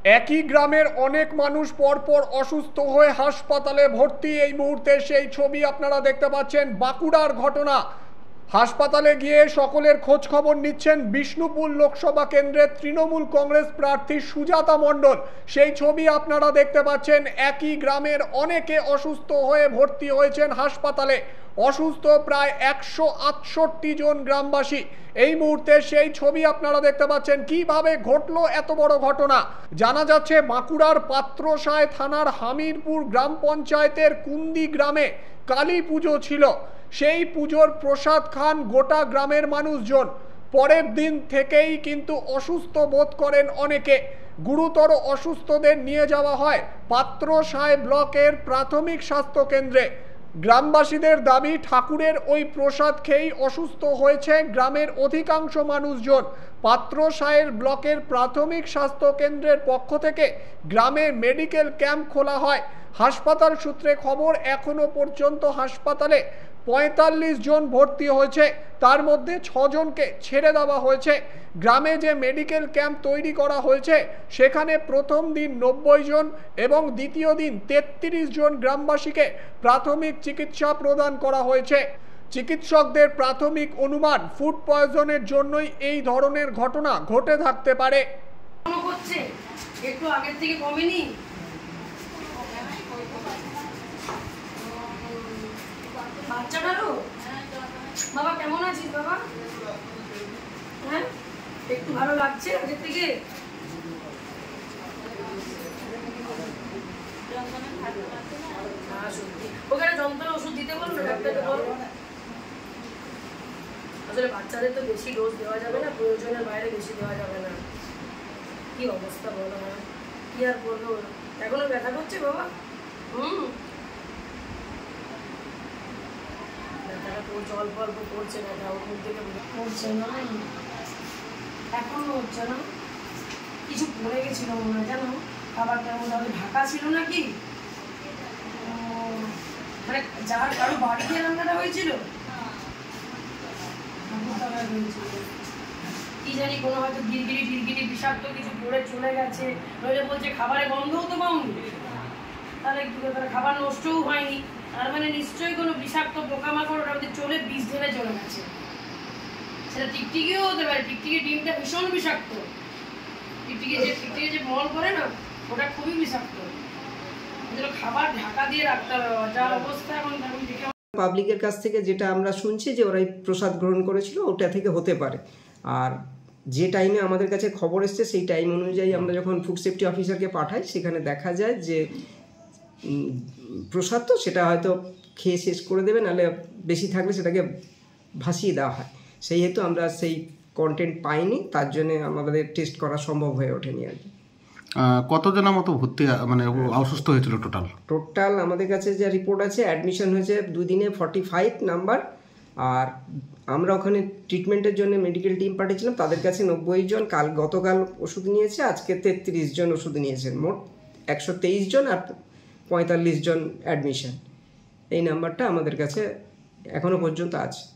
একই গ্রামের অনেক মানুষ পরপর অসুস্থ হয়ে হাসপাতালে ভর্তি। এই মুহূর্তে সেই ছবি আপনারা দেখতে পাচ্ছেন, বাঁকুড়ার ঘটনা। হাসপাতালে গিয়ে সকলের খোঁজ খবর নিচ্ছেন বিষ্ণুপুর লোকসভা কেন্দ্রের তৃণমূল কংগ্রেস প্রার্থী সুজাতা মণ্ডল। সেই ছবি আপনারা দেখতে পাচ্ছেন। একই গ্রামের অনেকে অসুস্থ হয়ে ভর্তি হয়েছেন হাসপাতালে। অসুস্থ প্রায় 168 জন গ্রামবাসী। এই মুহূর্তে সেই ছবি আপনারা দেখতে পাচ্ছেন। কিভাবে ঘটলো এত বড় ঘটনা? জানা যাচ্ছে বাঁকুড়ার পাত্রসায় থানার হামিরপুর গ্রাম পঞ্চায়েতের কুন্দি গ্রামে কালী পুজো ছিল। সেই পুজোর প্রসাদ খান গোটা গ্রামের মানুষজন। পরের দিন থেকেই কিন্তু অসুস্থ বোধ করেন অনেকে। গুরুতর অসুস্থদের নিয়ে যাওয়া হয় পাত্রসায় ব্লকের প্রাথমিক স্বাস্থ্য কেন্দ্রে। গ্রামবাসীদের দাবি, ঠাকুরের ওই প্রসাদ খেয়েই অসুস্থ হয়েছে গ্রামের অধিকাংশ মানুষজন। পাত্রসায়ের ব্লকের প্রাথমিক স্বাস্থ্য কেন্দ্রের পক্ষ থেকে গ্রামে মেডিকেল ক্যাম্প খোলা হয়। হাসপাতাল সূত্রে খবর, এখনো পর্যন্ত হাসপাতালে 45 জন ভর্তি হয়েছে, তার মধ্যে 6 জনকে ছেড়ে দেওয়া হয়েছে। গ্রামে যে মেডিকেল ক্যাম্প তৈরি করা হয়েছে সেখানে প্রথম দিন 90 জন এবং দ্বিতীয় দিন 33 জন গ্রামবাসীকে প্রাথমিক চিকিৎসা প্রদান করা হয়েছে। চিকিৎসকদের প্রাথমিক অনুমান, ফুড পয়জনের জন্যই এই ধরনের ঘটনা ঘটে থাকতে পারে। একটু আগের থেকে কমেনি। বাচ্চাটারও বাবা কেমন আছিস বাবা? হ্যাঁ, একটু ভালো লাগছে আগের থেকে? ওখানে যন্ত্রণা ওষুধ দিতে বলো না, ডাক্তারকে বলো। আসলে বাচ্চাদের তো বেশি ডোজ দেওয়া যাবে না, প্রয়োজনের বাইরে বেশি দেওয়া যাবে না। কি অবস্থা বলো না, কি আর বলবো। এখনো ব্যথা করছে বাবা? অল্প অল্প করছে, ব্যথা ওর মুখ থেকে করছে না, এখনো হচ্ছে না। কিছু পড়ে গেছিল মনে হয়, জানো খাবারটার মধ্যে ঢাকা ছিল নাকি, মানে যার কারো বাড়িতে রান্নাটা হয়েছিল কি জানি, কোনো হয়তো গিরগিরি বিষাক্ত কিছু পড়ে চলে গেছে। নইলে বলছে খাবারে গন্ধও তো পাওনি, তাহলে কি করে? খাবার নষ্টও হয়নি, তার মানে নিশ্চয়ই কোনো বিষাক্ত পোকামাকড় ওটার মধ্যে চলে বিষ ঢেলে চলে গেছে। সেটা টিকটিকিও হতে পারে। টিকটিকির ডিমটা ভীষণ বিষাক্ত। টিকটিকি যে মল করে না, ওটা খুবই বিষাক্ত। খাবার ঢাকা দিয়ে রাখতে হবে। যা অবস্থা এখন দেখে পাবলিকের কাছ থেকে যেটা আমরা শুনছি যে ওরাই প্রসাদ গ্রহণ করেছিল, ওটা থেকে হতে পারে। আর যে টাইমে আমাদের কাছে খবর এসছে সেই টাইম অনুযায়ী আমরা যখন ফুড সেফটি অফিসারকে পাঠাই, সেখানে দেখা যায় যে প্রসাদ তো সেটা হয়তো খেয়ে শেষ করে দেবে, নাহলে বেশি থাকলে সেটাকে ভাসিয়ে দেওয়া হয়। সেই হেতু আমরা সেই কন্টেন্ট পাইনি, তার জন্য আমাদের টেস্ট করা সম্ভব হয়ে ওঠেনি আর কি। কতজনের মতো ভর্তি মানে অসুস্থ হয়েছিল টোটাল আমাদের কাছে যে রিপোর্ট আছে, অ্যাডমিশন হয়েছে 2 দিনে 45 নাম্বার। আর আমরা ওখানে ট্রিটমেন্টের জন্য মেডিকেল টিম পাঠিয়েছিলাম, তাদের কাছে 90 জন গতকাল ওষুধ নিয়েছে, আজকে 33 জন ওষুধ নিয়েছেন। মোট 123 জন আর 45 জন অ্যাডমিশন। এই নাম্বারটা আমাদের কাছে এখনো পর্যন্ত আছে।